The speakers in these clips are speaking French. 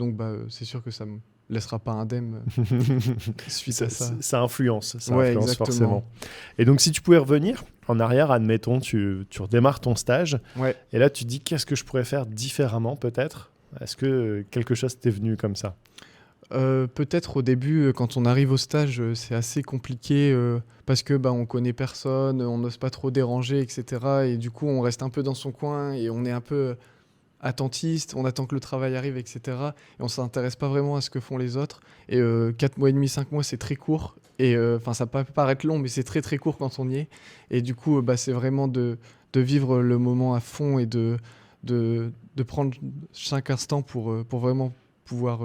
Donc c'est sûr que ça me laissera pas indemne suite à ça. Ça influence Ouais, exactement. forcément. Et donc, si tu pouvais revenir en arrière, admettons, tu redémarres ton stage, Ouais. et là, tu te dis, qu'est-ce que je pourrais faire différemment, peut-être ? Est-ce que quelque chose t'est venu comme ça ? Peut-être au début, quand on arrive au stage, c'est assez compliqué parce que on connaît personne, on n'ose pas trop déranger, etc. Et du coup, on reste un peu dans son coin et on est un peu attentiste, on attend que le travail arrive, etc. Et on s'intéresse pas vraiment à ce que font les autres. Et 4 mois et demi, 5 mois, c'est très court. Et ça peut paraître long, mais c'est très très court quand on y est. Et du coup, c'est vraiment de vivre le moment à fond et de prendre chaque instant pour vraiment pouvoir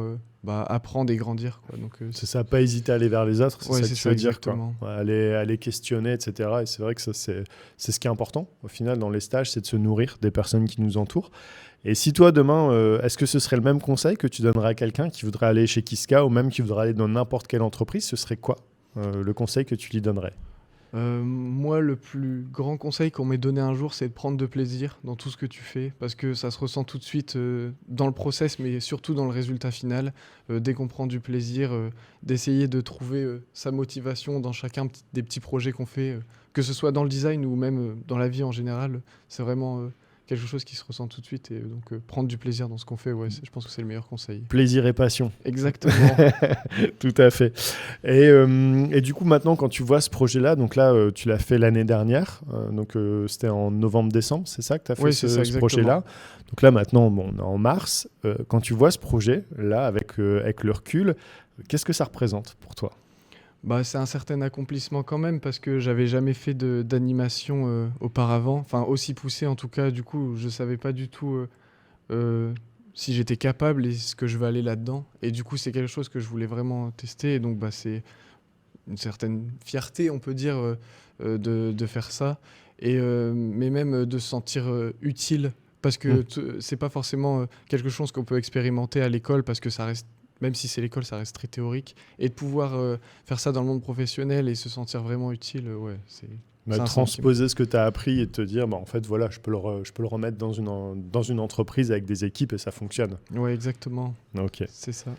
apprendre et grandir, quoi. Donc, C'est ça, pas hésiter à aller vers les autres, c'est ouais, ça c'est que tu ça, veux dire, quoi. exactement. Ouais, aller questionner, etc. Et c'est vrai que ça, c'est ce qui est important, au final, dans les stages, c'est de se nourrir des personnes qui nous entourent. Et si toi, demain, est-ce que ce serait le même conseil que tu donnerais à quelqu'un qui voudrait aller chez Kiska ou même qui voudrait aller dans n'importe quelle entreprise, ce serait quoi le conseil que tu lui donnerais ? Moi, le plus grand conseil qu'on m'ait donné un jour, c'est de prendre de plaisir dans tout ce que tu fais, parce que ça se ressent tout de suite dans le process, mais surtout dans le résultat final. Dès qu'on prend du plaisir, d'essayer de trouver sa motivation dans chacun des petits projets qu'on fait, que ce soit dans le design ou même dans la vie en général, c'est vraiment quelque chose qui se ressent tout de suite. Et donc, prendre du plaisir dans ce qu'on fait, ouais, je pense que c'est le meilleur conseil. Plaisir et passion. Exactement. Tout à fait. Et du coup, maintenant, quand tu vois ce projet-là, donc là, tu l'as fait l'année dernière, donc c'était en novembre-décembre, c'est ça que tu as fait Oui, c'est ça, ce projet-là. Donc là, maintenant, on est en mars. Quand tu vois ce projet-là, avec le recul, qu'est-ce que ça représente pour toi ? C'est un certain accomplissement quand même parce que j'avais jamais fait d'animation auparavant, enfin aussi poussé en tout cas. Du coup, je savais pas du tout si j'étais capable et ce que je vais aller là-dedans. Et du coup, c'est quelque chose que je voulais vraiment tester. Et donc, c'est une certaine fierté, on peut dire, de faire ça. Mais même de se sentir utile parce que c'est pas forcément quelque chose qu'on peut expérimenter à l'école parce que ça reste. Même si c'est l'école, ça reste très théorique. Et de pouvoir faire ça dans le monde professionnel et se sentir vraiment utile, ouais, c'est transposer ce que tu as appris et te dire, en fait, voilà, je peux le remettre dans une entreprise avec des équipes et ça fonctionne. Ouais, exactement. Ok. C'est ça.